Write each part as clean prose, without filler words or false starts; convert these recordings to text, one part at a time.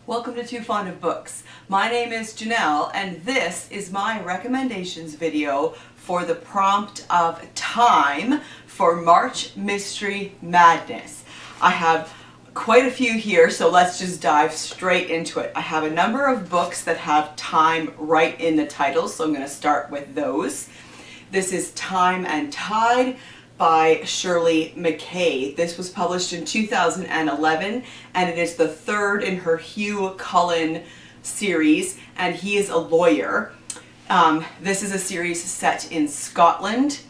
Welcome to Too Fond of Books. My name is Janelle and this is my recommendations video for the prompt of time for March Mystery Madness. I have quite a few here, so let's just dive straight into it. I have a number of books that have time right in the title, so I'm going to start with those. This is Time and Tide by Shirley McKay. This was published in 2011 and it is the third in her Hugh Cullen series, and he is a lawyer. This is a series set in Scotland.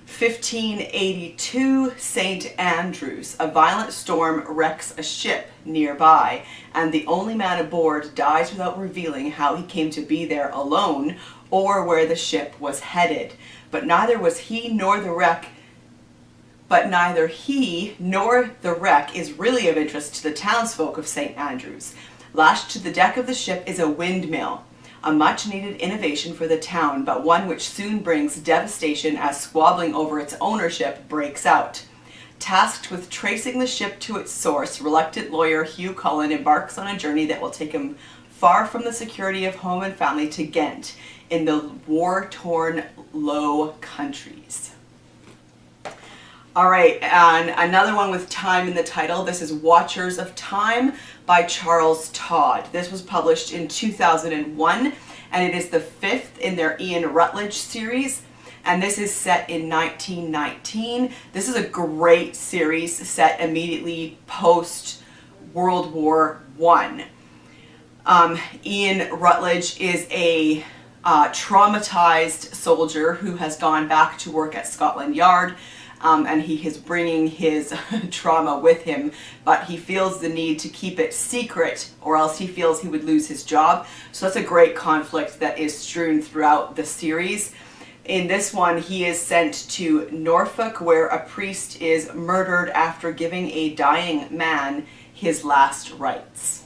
1582, St. Andrews. A violent storm wrecks a ship nearby, and the only man aboard dies without revealing how he came to be there alone or where the ship was headed. But neither he nor the wreck is really of interest to the townsfolk of St. Andrews. Lashed to the deck of the ship is a windmill, a much-needed innovation for the town, but one which soon brings devastation as squabbling over its ownership breaks out. Tasked with tracing the ship to its source, reluctant lawyer Hugh Cullen embarks on a journey that will take him far from the security of home and family to Ghent, in the war-torn Low Countries. All right, and another one with time in the title. This is Watchers of Time by Charles Todd. This was published in 2001, and it is the fifth in their Ian Rutledge series, and this is set in 1919. This is a great series set immediately post World War I. Ian Rutledge is a traumatized soldier who has gone back to work at Scotland Yard. And he is bringing his trauma with him, but he feels the need to keep it secret or else he feels he would lose his job. So that's a great conflict that is strewn throughout the series. In this one, he is sent to Norfolk, where a priest is murdered after giving a dying man his last rites.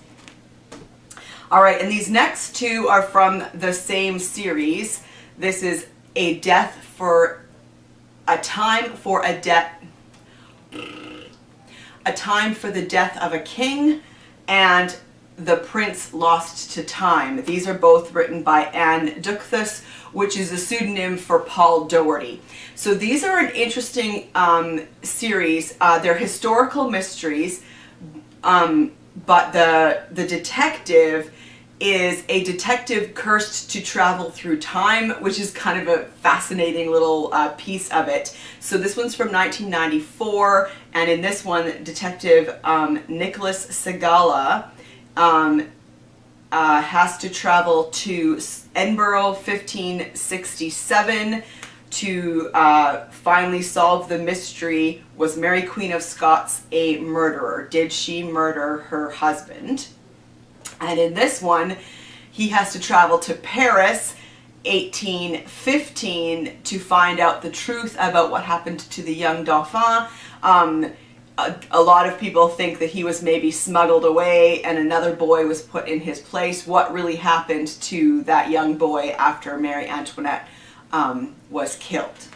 All right, and these next two are from the same series. This is A Time for the Death of a King, and The Prince Lost to Time. These are both written by Anne Dukthas, which is a pseudonym for Paul Doherty. So these are an interesting series. They're historical mysteries, but the detective is a detective cursed to travel through time, which is kind of a fascinating little piece of it. So this one's from 1994, and in this one, Detective Nicholas Segala has to travel to Edinburgh 1567 to finally solve the mystery. Was Mary Queen of Scots a murderer? Did she murder her husband? And in this one, he has to travel to Paris, 1815, to find out the truth about what happened to the young Dauphin. A lot of people think that he was maybe smuggled away and another boy was put in his place. What really happened to that young boy after Marie Antoinette was killed?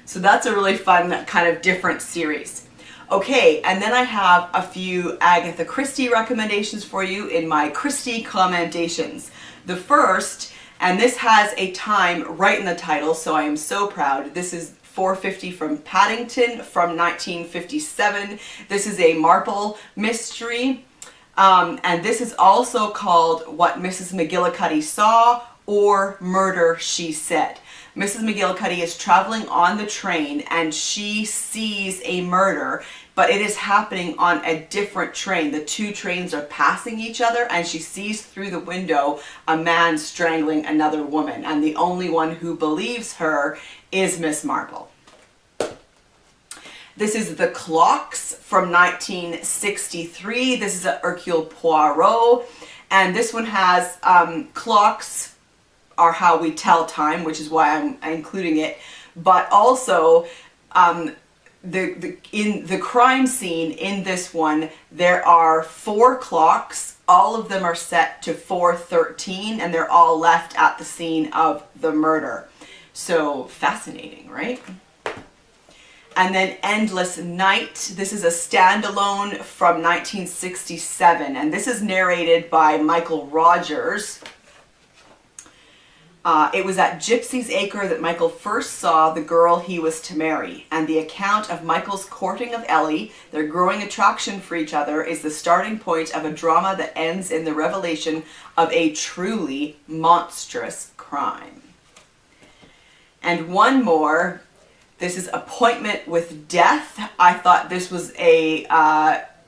So that's a really fun kind of different series. Okay, and then I have a few Agatha Christie recommendations for you in my Christie Commendations. The first, and this has a time right in the title, so I am so proud. This is 450 from Paddington from 1957. This is a Marple mystery, and this is also called What Mrs. McGillicuddy Saw or Murder She Said. Mrs. McGillicuddy is traveling on the train and she sees a murder, but it is happening on a different train. The two trains are passing each other and she sees through the window a man strangling another woman, and the only one who believes her is Miss Marple. This is The Clocks from 1963. This is a Hercule Poirot, and this one has clocks are how we tell time, which is why I'm including it, but also in the crime scene in this one, there are 4 clocks. All of them are set to 4:13, and they're all left at the scene of the murder. So fascinating, right? And then Endless Night. This is a standalone from 1967, and this is narrated by Michael Rogers. It was at Gypsy's Acre that Michael first saw the girl he was to marry, and the account of Michael's courting of Ellie, their growing attraction for each other, is the starting point of a drama that ends in the revelation of a truly monstrous crime. And one more. This is Appointment with Death. I thought this was a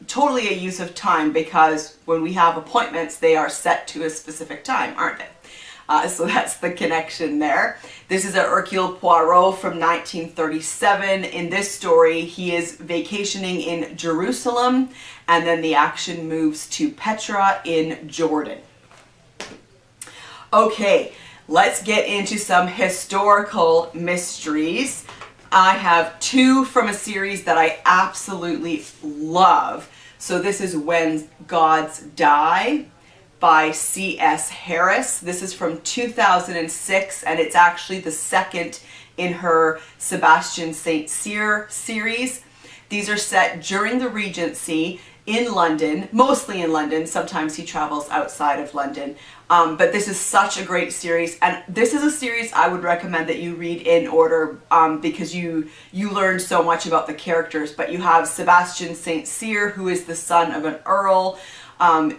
totally a use of time, because when we have appointments, they are set to a specific time, aren't they? So that's the connection there. This is a Hercule Poirot from 1937. In this story, he is vacationing in Jerusalem, and then the action moves to Petra in Jordan. Okay, let's get into some historical mysteries. I have two from a series that I absolutely love. So this is When Gods Die by C.S. Harris. This is from 2006, and it's actually the second in her Sebastian St. Cyr series. These are set during the Regency in London, mostly in London. Sometimes he travels outside of London. But this is such a great series, and this is a series I would recommend that you read in order, because you learn so much about the characters. But you have Sebastian St. Cyr, who is the son of an earl.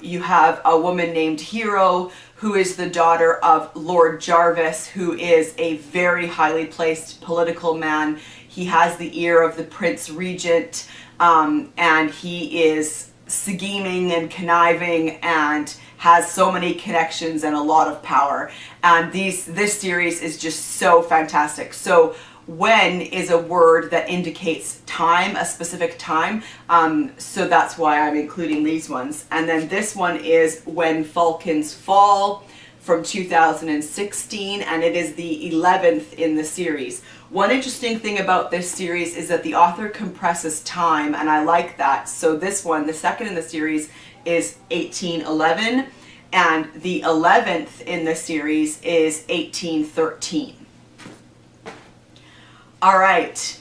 You have a woman named Hero, who is the daughter of Lord Jarvis, who is a very highly placed political man. He has the ear of the Prince Regent, and he is scheming and conniving and has so many connections and a lot of power. And this series is just so fantastic. So when is a word that indicates time, a specific time. So that's why I'm including these ones. And then this one is When Falcons Fall from 2016, and it is the 11th in the series. One interesting thing about this series is that the author compresses time, and I like that. So this one, the second in the series, is 1811, and the 11th in the series is 1813. All right,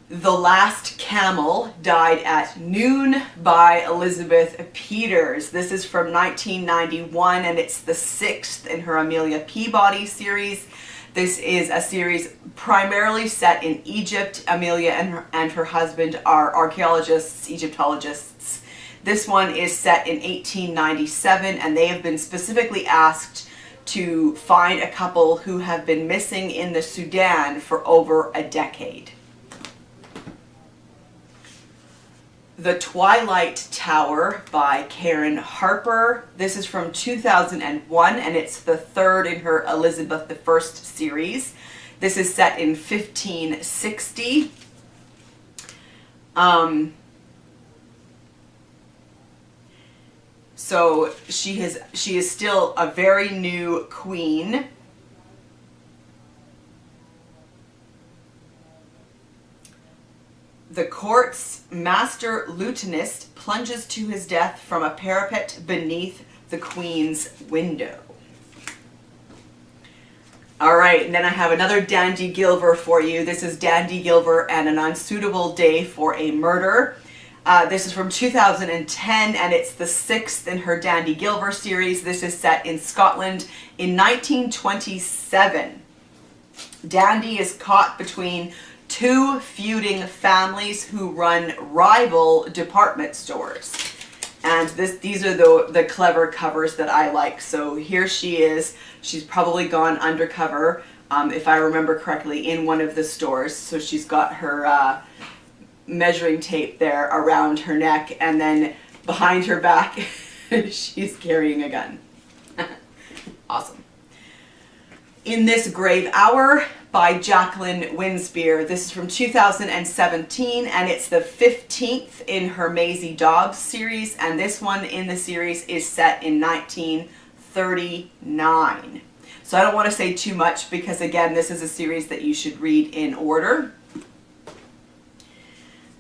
The Last Camel Died at Noon by Elizabeth Peters. This is from 1991, and it's the 6th in her Amelia Peabody series. This is a series primarily set in Egypt. Amelia and her husband are archaeologists, Egyptologists. This one is set in 1897, and they have been specifically asked to find a couple who have been missing in the Sudan for over a decade. The Twilight Tower by Karen Harper. This is from 2001, and it's the 3rd in her Elizabeth I series. This is set in 1560. So she is still a very new queen. The court's master lutenist plunges to his death from a parapet beneath the queen's window. All right, and then I have another Dandy Gilver for you. This is Dandy Gilver and an Unsuitable Day for a Murder. This is from 2010, and it's the 6th in her Dandy Gilver series. This is set in Scotland in 1927. Dandy is caught between two feuding families who run rival department stores. And these are the clever covers that I like. So here she is. She's probably gone undercover, if I remember correctly, in one of the stores. So she's got her measuring tape there around her neck, and then behind her back she's carrying a gun. Awesome. In This Grave Hour by Jacqueline Winspear. This is from 2017, and it's the 15th in her Maisie Dobbs series, and this one in the series is set in 1939. So I don't want to say too much, because again, this is a series that you should read in order.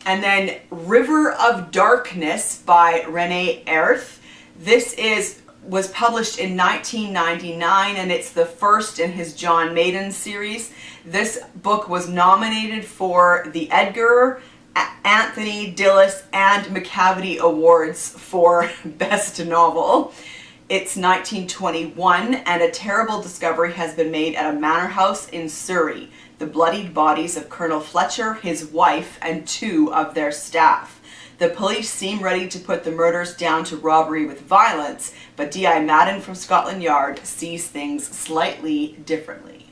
And then River of Darkness by Rennie Airth. This is was published in 1999, and it's the first in his John Maiden series. This book was nominated for the Edgar, Anthony Dillis, and McGillicuddy Awards for Best Novel. It's 1921, and a terrible discovery has been made at a manor house in Surrey. The bloodied bodies of Colonel Fletcher, his wife, and 2 of their staff. The police seem ready to put the murders down to robbery with violence, but D.I. Maiden from Scotland Yard sees things slightly differently.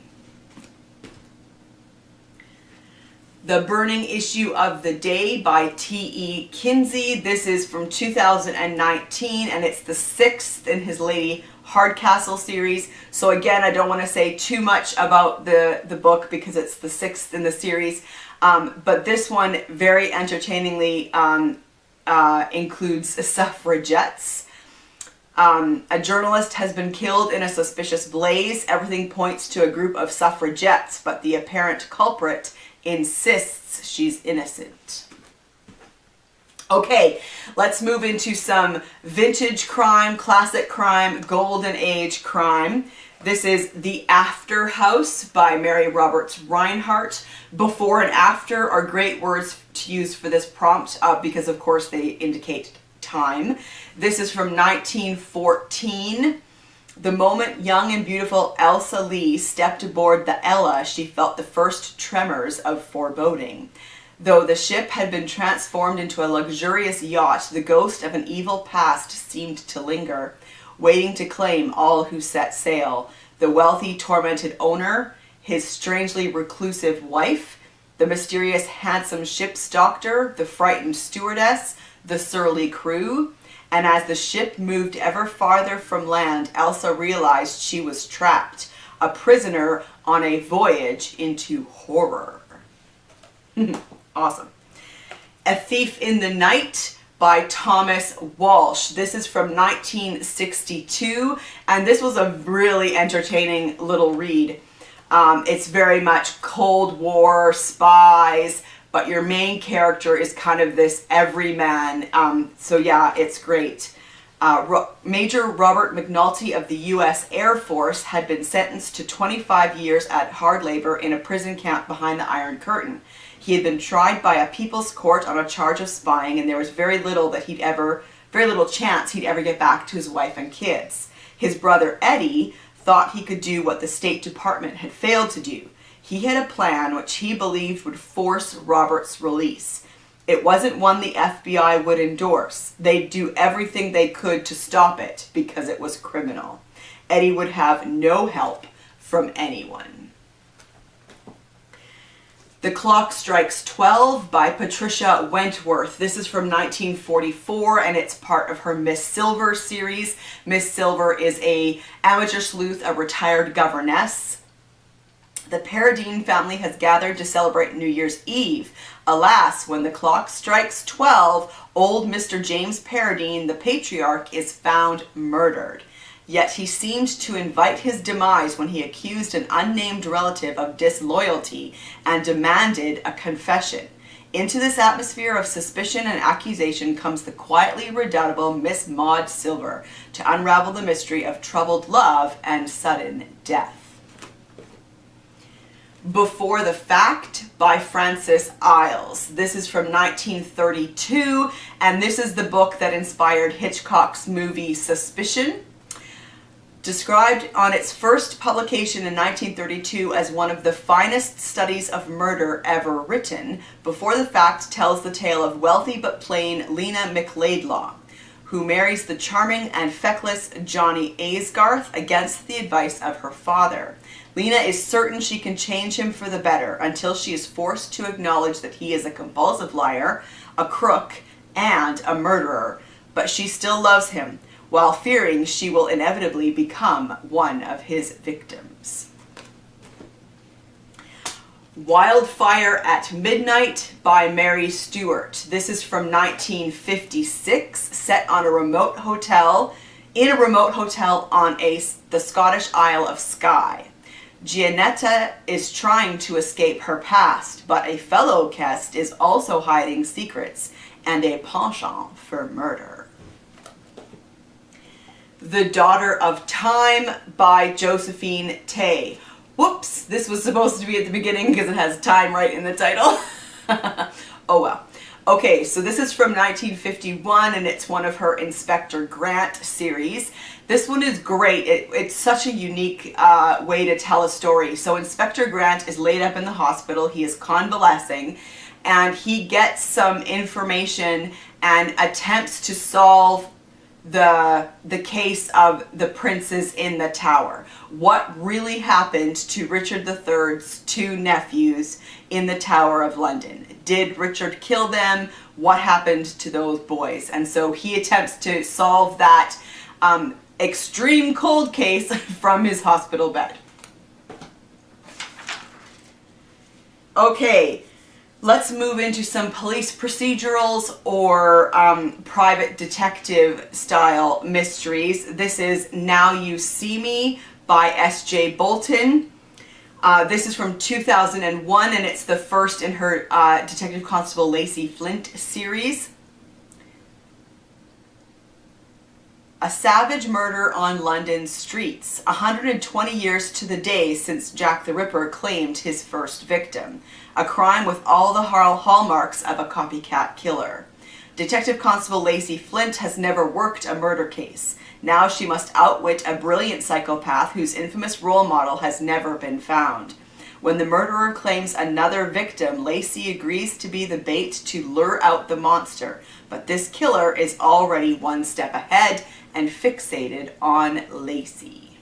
The Burning Issue of the Day by T.E. Kinsey. This is from 2019, and it's the 6th in his Lady Hardcastle series. So again, I don't want to say too much about the book because it's the 6th in the series. But this one very entertainingly includes suffragettes. A journalist has been killed in a suspicious blaze. Everything points to a group of suffragettes, but the apparent culprit insists she's innocent. Okay, let's move into some vintage crime, classic crime, golden age crime. This is The After House by Mary Roberts Rinehart. Before and after are great words to use for this prompt because, of course, they indicate time. This is from 1914. The moment young and beautiful Elsa Lee stepped aboard the Ella, she felt the first tremors of foreboding. Though the ship had been transformed into a luxurious yacht, the ghost of an evil past seemed to linger, waiting to claim all who set sail. The wealthy, tormented owner, his strangely reclusive wife, the mysterious, handsome ship's doctor, the frightened stewardess, the surly crew. And as the ship moved ever farther from land, Elsa realized she was trapped, a prisoner on a voyage into horror. Awesome. A Thief in the Night by Thomas Walsh. This is from 1962, and this was a really entertaining little read. It's very much Cold War, spies, but your main character is kind of this everyman. So yeah, it's great. Major Robert McNulty of the U.S. Air Force had been sentenced to 25 years at hard labor in a prison camp behind the Iron Curtain. He had been tried by a people's court on a charge of spying, and there was very little chance he'd ever get back to his wife and kids. His brother Eddie thought he could do what the State Department had failed to do. He had a plan which he believed would force Robert's release. It wasn't one the FBI would endorse. They'd do everything they could to stop it because it was criminal. Eddie would have no help from anyone. The Clock Strikes 12 by Patricia Wentworth. This is from 1944, and it's part of her Miss Silver series. Miss Silver is a amateur sleuth, a retired governess. The Paradine family has gathered to celebrate New Year's Eve. Alas, when the clock strikes 12, old Mr. James Paradine, the patriarch, is found murdered. Yet he seemed to invite his demise when he accused an unnamed relative of disloyalty and demanded a confession. Into this atmosphere of suspicion and accusation comes the quietly redoubtable Miss Maud Silver to unravel the mystery of troubled love and sudden death. Before the Fact by Frances Iles. This is from 1932, and this is the book that inspired Hitchcock's movie Suspicion. Described on its first publication in 1932 as one of the finest studies of murder ever written, Before the Fact tells the tale of wealthy but plain Lena McLaidlaw, who marries the charming and feckless Johnny Aysgarth against the advice of her father. Lena is certain she can change him for the better until she is forced to acknowledge that he is a compulsive liar, a crook, and a murderer, but she still loves him, while fearing she will inevitably become one of his victims. Wildfire at Midnight by Mary Stewart. This is from 1956, set on a remote hotel, on the Scottish Isle of Skye. Gianetta is trying to escape her past, but a fellow guest is also hiding secrets and a penchant for murder. The Daughter of Time by Josephine Tay. Whoops, this was supposed to be at the beginning because it has time right in the title. Oh well. Okay, so this is from 1951 and it's one of her Inspector Grant series. This one is great. It's such a unique way to tell a story. So Inspector Grant is laid up in the hospital. He is convalescing and he gets some information and attempts to solve the case of the princes in the tower. What really happened to Richard III's two nephews in the Tower of London? Did Richard kill them? What happened to those boys? And so he attempts to solve that extreme cold case from his hospital bed. Okay. Let's move into some police procedurals or private detective style mysteries. This is Now You See Me by S.J. Bolton. This is from 2001 and it's the first in her Detective Constable Lacey Flint series. A savage murder on London streets, 120 years to the day since Jack the Ripper claimed his first victim. A crime with all the hallmarks of a copycat killer. Detective Constable Lacey Flint has never worked a murder case. Now she must outwit a brilliant psychopath whose infamous role model has never been found. When the murderer claims another victim, Lacey agrees to be the bait to lure out the monster. But this killer is already one step ahead and fixated on Lacey.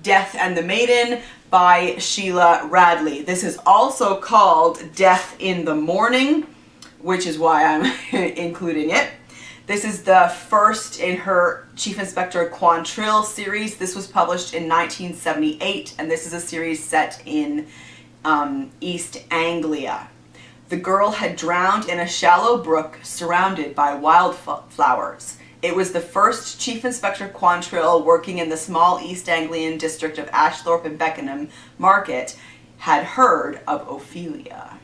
Death and the Maiden by Sheila Radley. This is also called Death in the Morning, which is why I'm including it. This is the first in her Chief Inspector Quantrill series. This was published in 1978, and this is a series set in East Anglia. The girl had drowned in a shallow brook surrounded by wildflowers. It was the first Chief Inspector Quantrill, working in the small East Anglian district of Ashthorpe and Beckenham Market, had heard of Ophelia.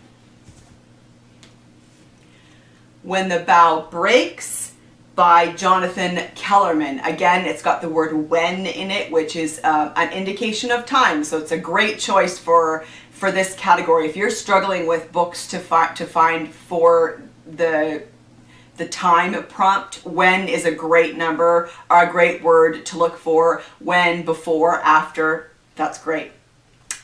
When the Bough Breaks by Jonathan Kellerman. Again, it's got the word when in it, which is an indication of time, so it's a great choice for this category. If you're struggling with books to find for the time prompt, when is a great number or a great word to look for. When, before, after, that's great.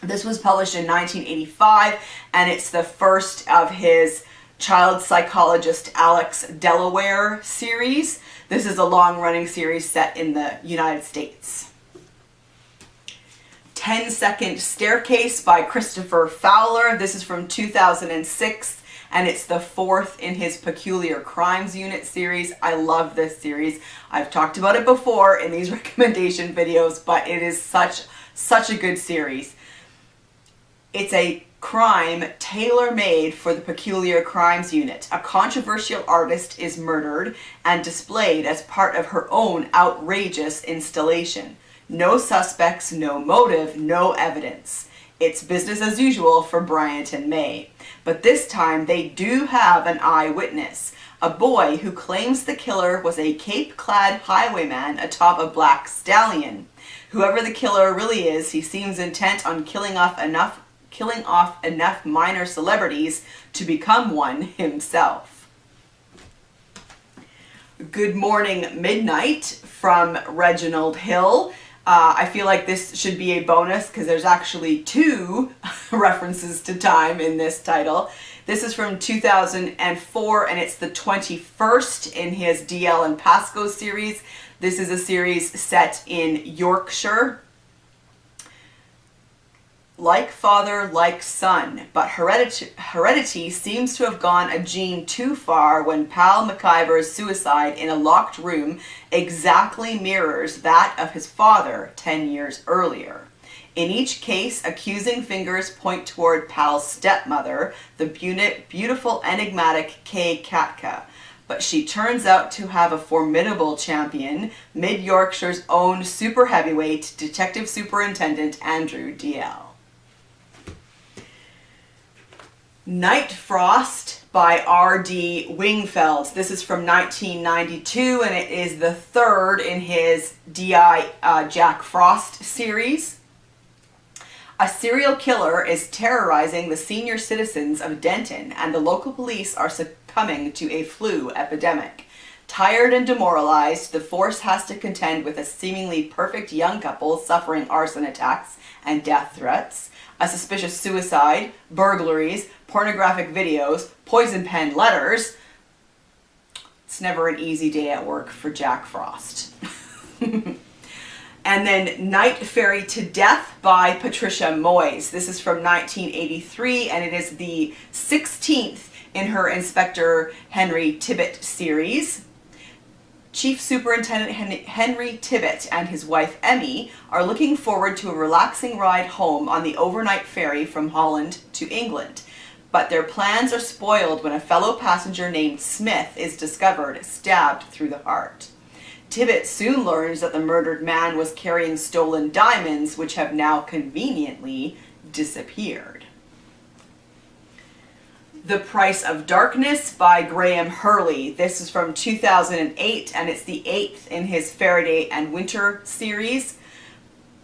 This was published in 1985 and it's the first of his child psychologist Alex Delaware series. This is a long-running series set in the United States. 10-Second Staircase by Christopher Fowler. This is from 2006 and it's the fourth in his Peculiar Crimes Unit series. I love this series. I've talked about it before in these recommendation videos, but it is such a good series. It's a crime tailor-made for the Peculiar Crimes Unit. A controversial artist is murdered and displayed as part of her own outrageous installation. No suspects, no motive, no evidence. It's business as usual for Bryant and May. But this time they do have an eyewitness. A boy who claims the killer was a cape-clad highwayman atop a black stallion. Whoever the killer really is, he seems intent on killing off enough minor celebrities to become one himself. Good Morning Midnight from Reginald Hill. I feel like this should be a bonus because there's actually two references to time in this title. This is from 2004 and it's the 21st in his DL and Pascoe series. This is a series set in Yorkshire. Like father, like son, but heredity seems to have gone a gene too far when Pal McIver's suicide in a locked room exactly mirrors that of his father 10 years earlier. In each case, accusing fingers point toward Pal's stepmother, the beautiful, enigmatic Kay Katka. But she turns out to have a formidable champion, Mid-Yorkshire's own super heavyweight Detective Superintendent Andrew D.L. Night Frost by R.D. Wingfield. This is from 1992, and it is the third in his D.I. Jack Frost series. A serial killer is terrorizing the senior citizens of Denton, and the local police are succumbing to a flu epidemic. Tired and demoralized, the force has to contend with a seemingly perfect young couple suffering arson attacks and death threats, a suspicious suicide, burglaries, pornographic videos, poison pen letters. It's never an easy day at work for Jack Frost. And then Night Fairy to Death by Patricia Moyes. This is from 1983, and it is the 16th in her Inspector Henry Tibbet series. Chief Superintendent Henry Tibbet and his wife Emmy are looking forward to a relaxing ride home on the overnight ferry from Holland to England. But their plans are spoiled when a fellow passenger named Smith is discovered stabbed through the heart. Tibbet soon learns that the murdered man was carrying stolen diamonds, which have now conveniently disappeared. The Price of Darkness by Graham Hurley. This is from 2008, and it's the 8th in his Faraday and Winter series.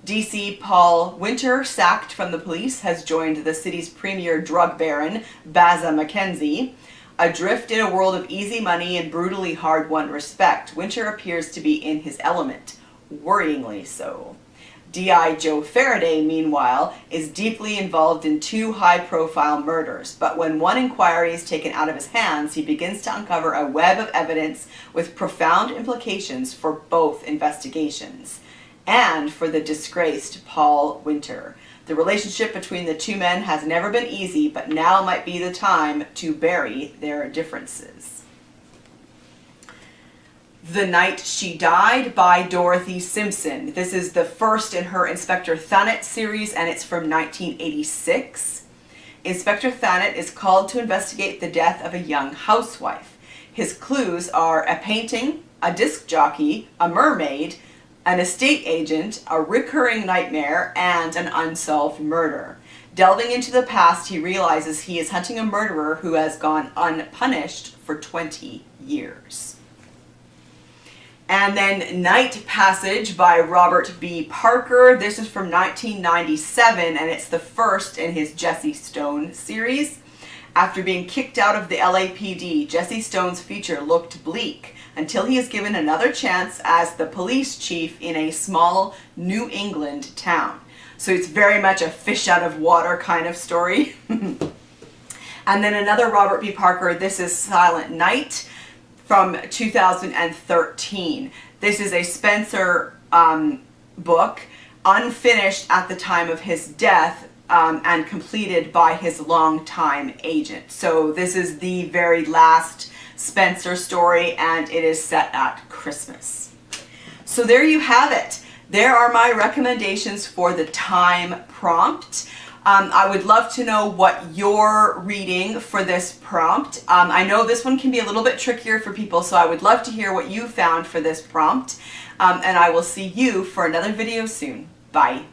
DC Paul Winter, sacked from the police, has joined the city's premier drug baron, Baza McKenzie. Adrift in a world of easy money and brutally hard-won respect, Winter appears to be in his element, worryingly so. D.I. Joe Faraday, meanwhile, is deeply involved in 2 high-profile murders, but when one inquiry is taken out of his hands, he begins to uncover a web of evidence with profound implications for both investigations, and for the disgraced Paul Winter. The relationship between the two men has never been easy, but now might be the time to bury their differences. The Night She Died by Dorothy Simpson. This is the first in her Inspector Thanet series, and it's from 1986. Inspector Thanet is called to investigate the death of a young housewife. His clues are a painting, a disc jockey, a mermaid, an estate agent, a recurring nightmare, and an unsolved murder. Delving into the past, he realizes he is hunting a murderer who has gone unpunished for 20 years. And then Night Passage by Robert B. Parker. This is from 1997, and it's the first in his Jesse Stone series. After being kicked out of the LAPD, Jesse Stone's future looked bleak until he is given another chance as the police chief in a small New England town. So it's very much a fish out of water kind of story. And then another Robert B. Parker, this is Silent Night from 2013. This is a Spencer book, unfinished at the time of his death, and completed by his longtime agent. So this is the very last Spencer story, and it is set at Christmas. So there you have it. There are my recommendations for the time prompt. I would love to know what you're reading for this prompt. I know this one can be a little bit trickier for people, so I would love to hear what you found for this prompt. And I will see you for another video soon. Bye.